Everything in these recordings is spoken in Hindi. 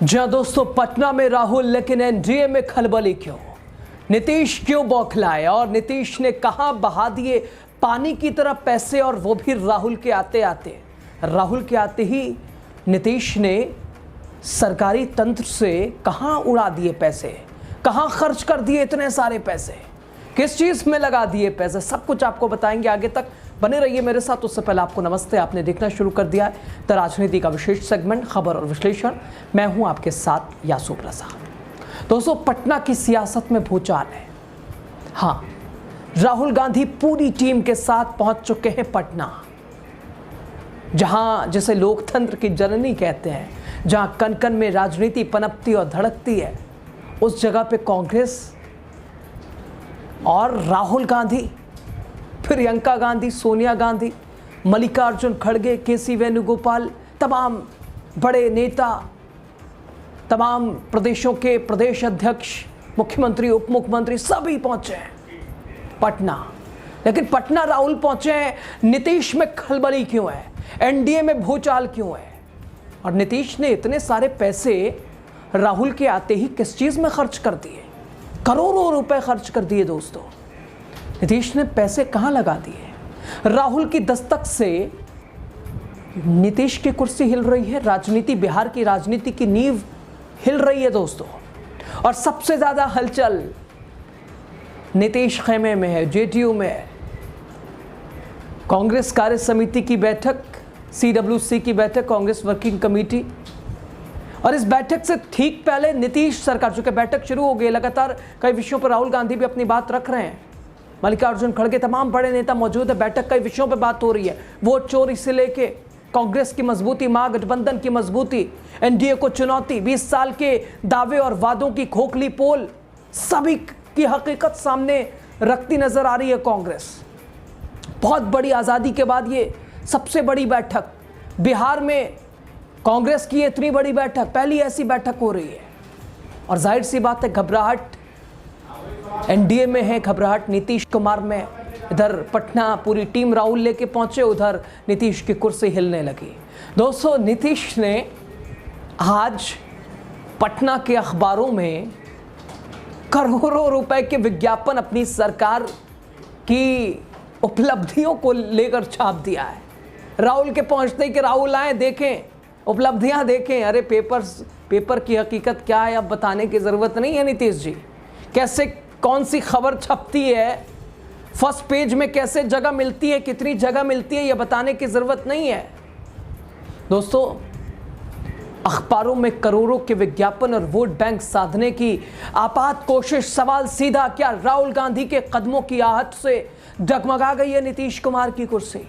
जहां दोस्तों पटना में राहुल, लेकिन एनडीए में खलबली क्यों? नीतीश क्यों बौखलाए और नीतीश ने कहां बहा दिए पानी की तरह पैसे, और वो भी राहुल के आते ही नीतीश ने सरकारी तंत्र से कहां उड़ा दिए पैसे, कहां खर्च कर दिए इतने सारे पैसे, किस चीज में लगा दिए पैसे, सब कुछ आपको बताएंगे। आगे तक बने रहिए मेरे साथ। उससे पहले आपको नमस्ते, आपने देखना शुरू कर दिया है द राजनीति का विशेष सेगमेंट खबर और विश्लेषण। मैं हूं आपके साथ यासू प्रसाद। दोस्तों, पटना की सियासत में भूचाल है। हाँ, राहुल गांधी पूरी टीम के साथ पहुंच चुके हैं पटना, जहां जिसे लोकतंत्र की जननी कहते हैं, जहां कन कन में राजनीति पनपती और धड़कती है, उस जगह पे कांग्रेस और राहुल गांधी, प्रियंका गांधी, सोनिया गांधी, मल्लिकार्जुन खड़गे, केसी वेणुगोपाल, तमाम बड़े नेता, तमाम प्रदेशों के प्रदेश अध्यक्ष, मुख्यमंत्री, उप मुख्यमंत्री सभी पहुंचे हैं पटना। लेकिन पटना राहुल पहुंचे हैं, नीतीश में खलबली क्यों है, एनडीए में भूचाल क्यों है? और नीतीश ने इतने सारे पैसे राहुल के आते ही किस चीज में खर्च कर दिए? करोड़ों रुपए खर्च कर दिए। दोस्तों, नीतीश ने पैसे कहां लगा दिए? राहुल की दस्तक से नीतीश की कुर्सी हिल रही है, राजनीति, बिहार की राजनीति की नींव हिल रही है दोस्तों। और सबसे ज्यादा हलचल नीतीश खेमे में है, जेडीयू में है। कांग्रेस कार्य समिति की बैठक, सीडब्ल्यूसी की बैठक, कांग्रेस वर्किंग कमेटी, और इस बैठक से ठीक पहले नीतीश सरकार, चूंकि बैठक शुरू हो गई, लगातार कई विषयों पर राहुल गांधी भी अपनी बात रख रहे हैं, मल्लिकार्जुन खड़गे, तमाम बड़े नेता मौजूद है। बैठक कई विषयों पर बात हो रही है, वोट चोरी से लेके कांग्रेस की मजबूती, महागठबंधन की मजबूती, एनडीए को चुनौती, 20 साल के दावे और वादों की खोखली पोल, सभी की हकीकत सामने रखती नजर आ रही है कांग्रेस। बहुत बड़ी आज़ादी के बाद ये सबसे बड़ी बैठक, बिहार में कांग्रेस की इतनी बड़ी बैठक, पहली ऐसी बैठक हो रही है। और जाहिर सी बात है, घबराहट एनडीए में है, घबराहट नीतीश कुमार में। इधर पटना पूरी टीम राहुल लेके पहुंचे, उधर नीतीश की कुर्सी हिलने लगी। दोस्तों, नीतीश ने आज पटना के अखबारों में करोड़ों रुपए के विज्ञापन अपनी सरकार की उपलब्धियों को लेकर छाप दिया है। राहुल के पहुंचते ही कि राहुल आए, देखें उपलब्धियां देखें। अरे पेपर की हकीकत क्या है अब बताने की ज़रूरत नहीं है नीतीश जी। कैसे कौन सी खबर छपती है, फर्स्ट पेज में कैसे जगह मिलती है, कितनी जगह मिलती है, यह बताने की ज़रूरत नहीं है। दोस्तों, अखबारों में करोड़ों के विज्ञापन और वोट बैंक साधने की आपात कोशिश। सवाल सीधा, क्या राहुल गांधी के कदमों की आहट से डगमगा गई है नीतीश कुमार की कुर्सी?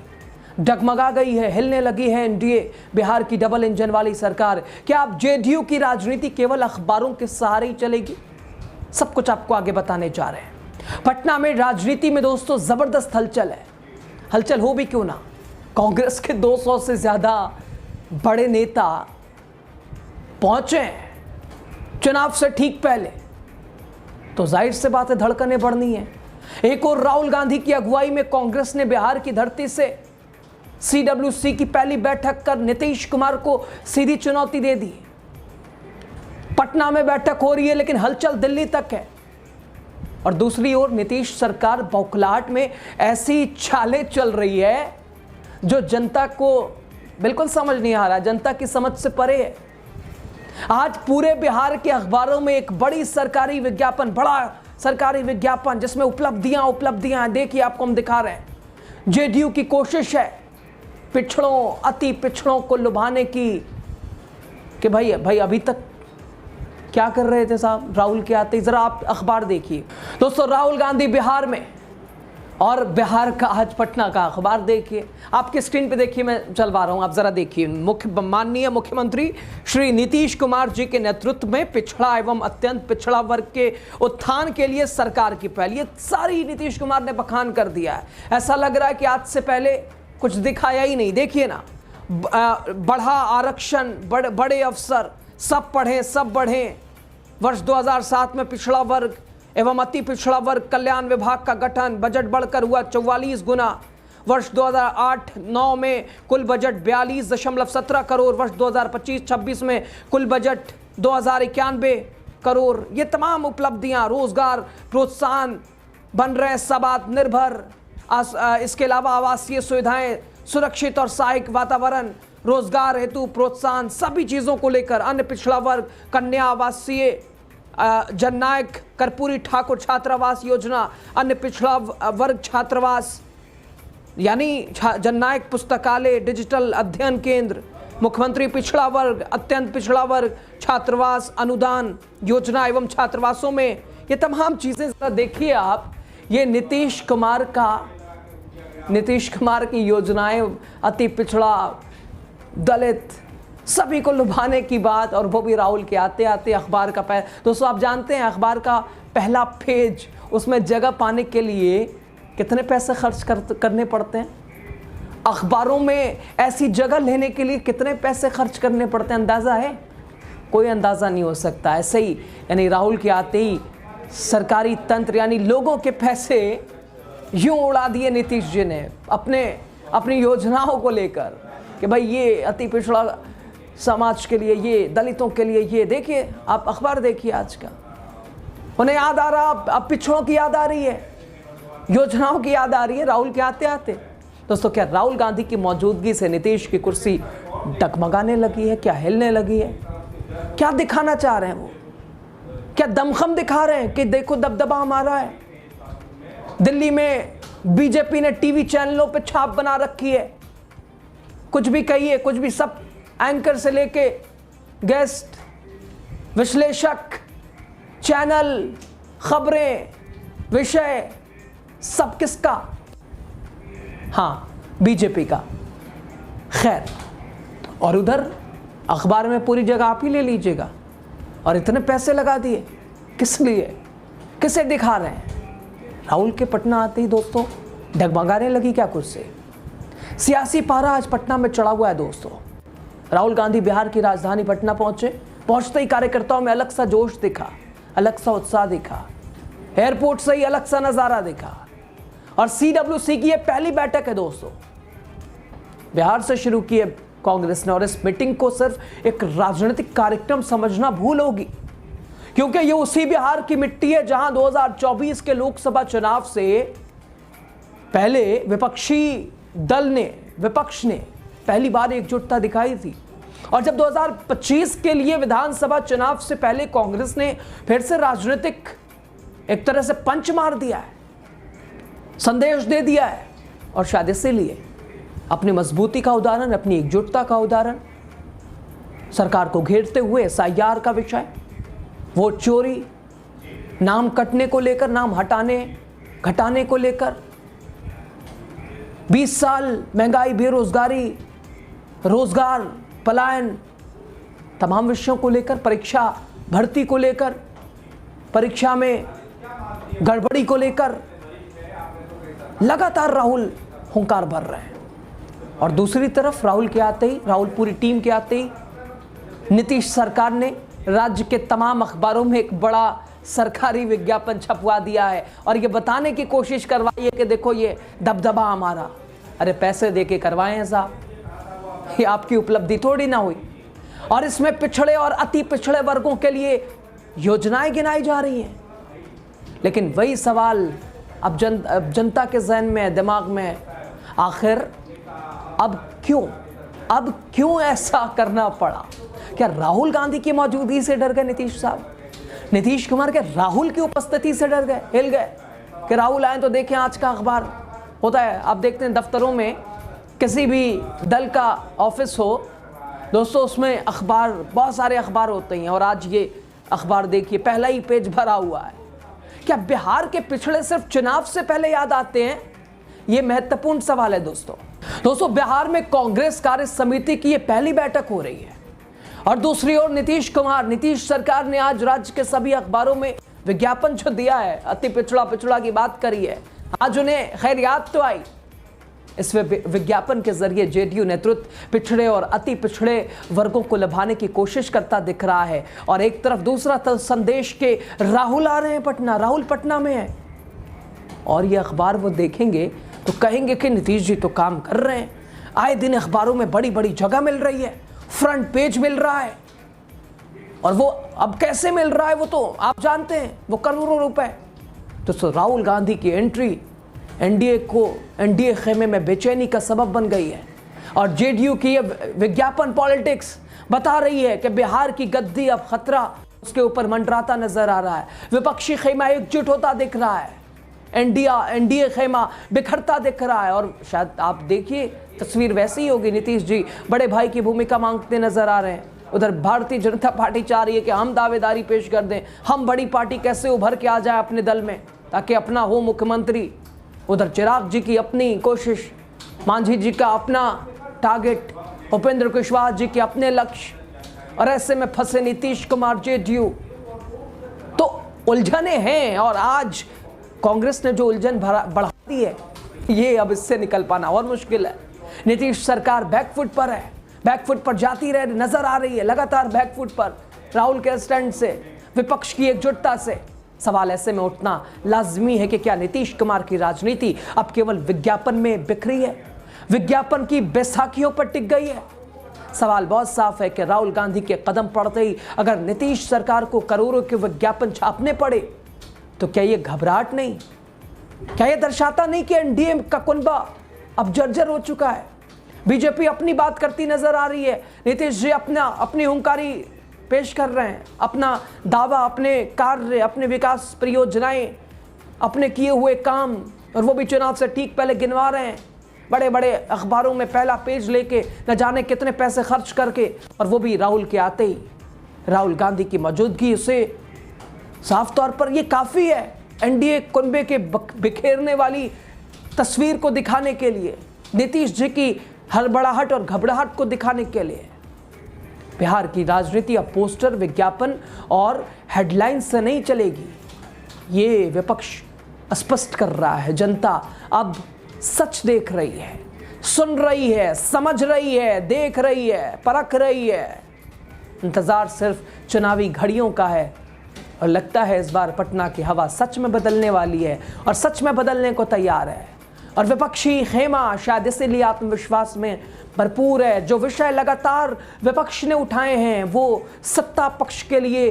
डगमगा गई है, हिलने लगी है एनडीए, बिहार की डबल इंजन वाली सरकार? क्या अब जेडीयू की राजनीति केवल अखबारों के सहारे ही चलेगी? सब कुछ आपको आगे बताने जा रहे हैं। पटना में राजनीति में दोस्तों जबरदस्त हलचल है। हलचल हो भी क्यों ना, कांग्रेस के 200 से ज्यादा बड़े नेता पहुंचे हैं चुनाव से ठीक पहले, तो जाहिर से बात है धड़कनें बढ़नी है। एक और राहुल गांधी की अगुवाई में कांग्रेस ने बिहार की धरती से सीडब्ल्यूसी की पहली बैठक कर नीतीश कुमार को सीधी चुनौती दे दी। पटना में बैठक हो रही है, लेकिन हलचल दिल्ली तक है। और दूसरी ओर नीतीश सरकार बौखलाहट में ऐसी चालें चल रही है जो जनता को बिल्कुल समझ नहीं आ रहा, जनता की समझ से परे है। आज पूरे बिहार के अखबारों में एक बड़ी सरकारी विज्ञापन, बड़ा सरकारी विज्ञापन जिसमें उपलब्धियां हैं। देखिए, आपको हम दिखा रहे हैं। जेडीयू की कोशिश है पिछड़ों, अति पिछड़ों को लुभाने की, कि भाई अभी तक क्या कर रहे थे साहब राहुल के आते ही? जरा आप अखबार देखिए दोस्तों। राहुल गांधी बिहार में, और बिहार का आज पटना का अखबार देखिए, आपके स्क्रीन पे देखिए, मैं चलवा रहा हूं, आप जरा देखिए। माननीय मुख्यमंत्री श्री नीतीश कुमार जी के नेतृत्व में पिछड़ा एवं अत्यंत पिछड़ा वर्ग के उत्थान के लिए सरकार की पहल, ये सारी नीतीश कुमार ने बखान कर दिया है। ऐसा लग रहा है कि आज से पहले कुछ दिखाया ही नहीं। देखिए ना, बढ़ा आरक्षण, बड़े अफसर, सब पढ़ें सब बढ़ें। वर्ष 2007 में पिछड़ा वर्ग एवं अति पिछड़ा वर्ग कल्याण विभाग का गठन, बजट बढ़कर हुआ 44 गुना। वर्ष 2008-9 में कुल बजट 42.17 करोड़, वर्ष 2025-26 में कुल बजट 2091 करोड़, ये तमाम उपलब्धियां, रोजगार प्रोत्साहन बन रहे सब आत्मनिर्भर, इसके अलावा आवासीय सुविधाएं, सुरक्षित और सहायक वातावरण, रोजगार हेतु प्रोत्साहन, सभी चीज़ों को लेकर अन्य पिछड़ा वर्ग, कन्या आवासीय, जननायक कर्पूरी ठाकुर छात्रावास योजना, अन्य पिछड़ा वर्ग छात्रावास यानी जननायक पुस्तकालय, डिजिटल अध्ययन केंद्र, मुख्यमंत्री पिछड़ा वर्ग, अत्यंत पिछड़ा वर्ग छात्रावास अनुदान योजना एवं छात्रावासों में ये तमाम चीज़ें जरा देखिए आप। ये नीतीश कुमार की योजनाएं अति पिछड़ा, दलित, सभी को लुभाने की बात, और वो भी राहुल के आते आते अखबार का दोस्तों आप जानते हैं अखबार का पहला पेज, उसमें जगह पाने के लिए कितने पैसे खर्च करने पड़ते हैं, अखबारों में ऐसी जगह लेने के लिए कितने पैसे खर्च करने पड़ते हैं, अंदाज़ा है? कोई अंदाज़ा नहीं हो सकता। ऐसे ही यानी राहुल के आते ही सरकारी तंत्र यानी लोगों के पैसे यूं उड़ा दिए नीतीश जी ने अपनी योजनाओं को लेकर कि भाई ये अति पिछड़ा समाज के लिए, ये दलितों के लिए, ये देखिए आप अखबार देखिए आज का, उन्हें याद आ रहा, अब पिछड़ों की याद आ रही है, योजनाओं की याद आ रही है राहुल के आते आते। दोस्तों क्या राहुल गांधी की मौजूदगी से नीतीश की कुर्सी डगमगाने लगी है? क्या हिलने लगी है? क्या दिखाना चाह रहे हैं वो? क्या दमखम दिखा रहे हैं कि देखो दबदबा हमारा है? दिल्ली में बीजेपी ने टीवी चैनलों पे छाप बना रखी है, कुछ भी कहिए, कुछ भी, सब एंकर से लेके गेस्ट, विश्लेषक, चैनल, खबरें, विषय, सब किसका? हाँ, बीजेपी का। खैर, और उधर अखबार में पूरी जगह आप ही ले लीजिएगा, और इतने पैसे लगा दिए किस लिए? किसे दिखा रहे हैं? राहुल के पटना आते ही दोस्तों डगमगाने लगी क्या कुर्सी? सियासी पारा आज पटना में चढ़ा हुआ है दोस्तों। राहुल गांधी बिहार की राजधानी पटना पहुंचते ही कार्यकर्ताओं में अलग सा जोश दिखा, अलग सा उत्साह दिखा, एयरपोर्ट से ही अलग सा नजारा दिखा। और सीडब्ल्यूसी की ये पहली बैठक है दोस्तों, बिहार से शुरू की है कांग्रेस ने, और इस मीटिंग को सिर्फ एक राजनीतिक कार्यक्रम समझना भूल होगी, क्योंकि ये उसी बिहार की मिट्टी है जहां 2024 के लोकसभा चुनाव से पहले विपक्ष ने पहली बार एकजुटता दिखाई थी, और जब 2025 के लिए विधानसभा चुनाव से पहले कांग्रेस ने फिर से राजनीतिक एक तरह से पंच मार दिया है, संदेश दे दिया है, और शायद इसीलिए अपनी मजबूती का उदाहरण, अपनी एकजुटता का उदाहरण, सरकार को घेरते हुए एसआईआर का विषय, वोट चोरी, नाम कटने को लेकर, नाम घटाने को लेकर, 20 साल महंगाई, बेरोजगारी, रोजगार, पलायन, तमाम विषयों को लेकर, परीक्षा भर्ती को लेकर, परीक्षा में गड़बड़ी को लेकर लगातार राहुल हुंकार भर रहे हैं। और दूसरी तरफ राहुल पूरी टीम के आते ही नीतीश सरकार ने राज्य के तमाम अखबारों में एक बड़ा सरकारी विज्ञापन छपवा दिया है, और ये बताने की कोशिश करवाई है कि देखो ये दबदबा हमारा। अरे पैसे देके करवाए हैं साहब, ये आपकी उपलब्धि थोड़ी ना हुई। और इसमें पिछड़े और अति पिछड़े वर्गों के लिए योजनाएं गिनाई जा रही हैं। लेकिन वही सवाल अब जनता के जहन में, दिमाग में, आखिर अब क्यों ऐसा करना पड़ा? क्या राहुल गांधी की मौजूदगी से डर गए नीतीश साहब? नीतीश कुमार के राहुल की उपस्थिति से डर गए, हिल गए कि राहुल आए तो देखें आज का अखबार होता है, आप देखते हैं दफ्तरों में, किसी भी दल का ऑफिस हो दोस्तों, उसमें अखबार, बहुत सारे अखबार होते हैं, और आज ये अखबार देखिए पहला ही पेज भरा हुआ है। क्या बिहार के पिछड़े सिर्फ चुनाव से पहले याद आते हैं? ये महत्वपूर्ण सवाल है दोस्तों। बिहार में कांग्रेस कार्य समिति की ये पहली बैठक हो रही है, और दूसरी ओर नीतीश सरकार ने आज राज्य के सभी अखबारों में विज्ञापन जो दिया है, अति पिछड़ा की बात करी है, आज उन्हें खैर याद तो आई। इस विज्ञापन के जरिए जेडीयू नेतृत्व पिछड़े और अति पिछड़े वर्गों को लुभाने की कोशिश करता दिख रहा है, और एक तरफ दूसरा संदेश के राहुल आ रहे हैं राहुल पटना में है, और ये अखबार वो देखेंगे तो कहेंगे कि नीतीश जी तो काम कर रहे हैं, आए दिन अखबारों में बड़ी बड़ी जगह मिल रही है, फ्रंट पेज मिल रहा है, और वो अब कैसे मिल रहा है वो तो आप जानते हैं, वो करोड़ों रुपए। तो राहुल गांधी की एंट्री एनडीए खेमे में बेचैनी का सबब बन गई है। और जेडीयू की ये विज्ञापन पॉलिटिक्स बता रही है कि बिहार की गद्दी अब खतरा उसके ऊपर मंडराता नजर आ रहा है। विपक्षी खेमा एकजुट होता दिख रहा है, एनडीए खेमा बिखरता दिख रहा है। और शायद आप देखिए तस्वीर वैसी ही होगी, नीतीश जी बड़े भाई की भूमिका मांगते नजर आ रहे हैं। उधर भारतीय जनता पार्टी चाह रही है कि हम दावेदारी पेश कर दें, हम बड़ी पार्टी कैसे उभर के आ जाए अपने दल में ताकि अपना हो मुख्यमंत्री। उधर चिराग जी की अपनी कोशिश, मांझी जी का अपना टारगेट, उपेंद्र कुशवाहा जी के अपने लक्ष्य, और ऐसे में फंसे नीतीश कुमार जेडीयू। तो उलझने हैं और आज कांग्रेस ने जो उलझन बढ़ा दी है, ये अब इससे निकल पाना और मुश्किल है। नीतीश सरकार बैकफुट पर है, बैकफुट पर जाती रह नजर आ रही है, लगातार बैकफुट पर। राहुल के स्टैंड से, विपक्ष की एकजुटता से सवाल ऐसे में उठना लाजमी है कि क्या नीतीश कुमार की राजनीति अब केवल विज्ञापन में बिखरी है, विज्ञापन की बैसाखियों पर टिक गई है। सवाल बहुत साफ है कि राहुल गांधी के कदम पड़ते ही अगर नीतीश सरकार को करोड़ों के विज्ञापन छापने पड़े तो क्या ये घबराहट नहीं, क्या ये दर्शाता नहीं कि एनडीए का कुनबा अब जर्जर हो चुका है। बीजेपी अपनी बात करती नजर आ रही है, नीतीश जी अपनी हुंकारी पेश कर रहे हैं, अपना दावा, अपने कार्य, अपने विकास परियोजनाएं, अपने किए हुए काम, और वो भी चुनाव से ठीक पहले गिनवा रहे हैं। बड़े बड़े अखबारों में पहला पेज लेके न जाने कितने पैसे खर्च करके, और वो भी राहुल के आते ही। राहुल गांधी की मौजूदगी से साफ तौर पर ये काफ़ी है एनडीए कुनबे के बिखेरने वाली तस्वीर को दिखाने के लिए, नीतीश जी की हड़बड़ाहट और घबराहट को दिखाने के लिए। बिहार की राजनीति अब पोस्टर, विज्ञापन और हेडलाइन से नहीं चलेगी, ये विपक्ष स्पष्ट कर रहा है। जनता अब सच देख रही है, सुन रही है, समझ रही है, देख रही है, परख रही है। इंतजार सिर्फ चुनावी घड़ियों का है और लगता है इस बार पटना की हवा सच में बदलने वाली है और सच में बदलने को तैयार है। और विपक्षी खेमा शायद इसीलिए आत्मविश्वास में भरपूर है। जो विषय लगातार विपक्ष ने उठाए हैं वो सत्ता पक्ष के लिए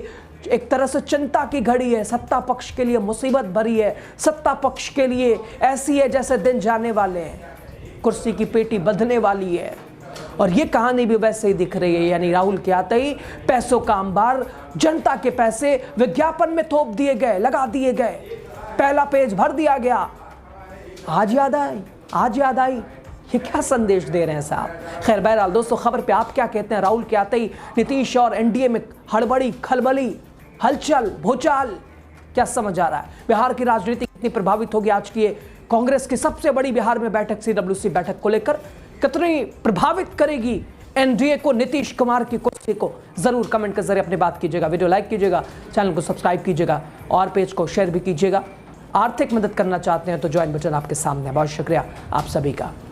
एक तरह से चिंता की घड़ी है, सत्ता पक्ष के लिए मुसीबत भरी है, सत्ता पक्ष के लिए ऐसी है जैसे दिन जाने वाले हैं, कुर्सी की पेटी बंधने वाली है। और ये कहानी भी वैसे ही दिख रही है, यानी राहुल के आते ही पैसों का अंबार, जनता के पैसे विज्ञापन में थोप दिए गए, लगा दिए गए, पहला पेज भर दिया गया। आज याद आई, ये क्या संदेश दे रहे हैं साहब। खैर बहरहाल दोस्तों, खबर पे आप क्या कहते हैं? राहुल के आते ही नीतीश और एनडीए में हड़बड़ी, खलबली, हलचल, भूचाल, क्या समझ आ रहा है? बिहार की राजनीति कितनी प्रभावित होगी आज की कांग्रेस की सबसे बड़ी बिहार में बैठक, सीडब्ल्यूसी बैठक को लेकर कितनी प्रभावित करेगी एनडीए को, नीतीश कुमार की कुर्सी को? जरूर कमेंट के जरिए अपनी बात कीजिएगा, वीडियो लाइक कीजिएगा, चैनल को सब्सक्राइब कीजिएगा और पेज को शेयर भी कीजिएगा। आर्थिक मदद करना चाहते हैं तो ज्वाइन बटन आपके सामने है। बहुत शुक्रिया आप सभी का।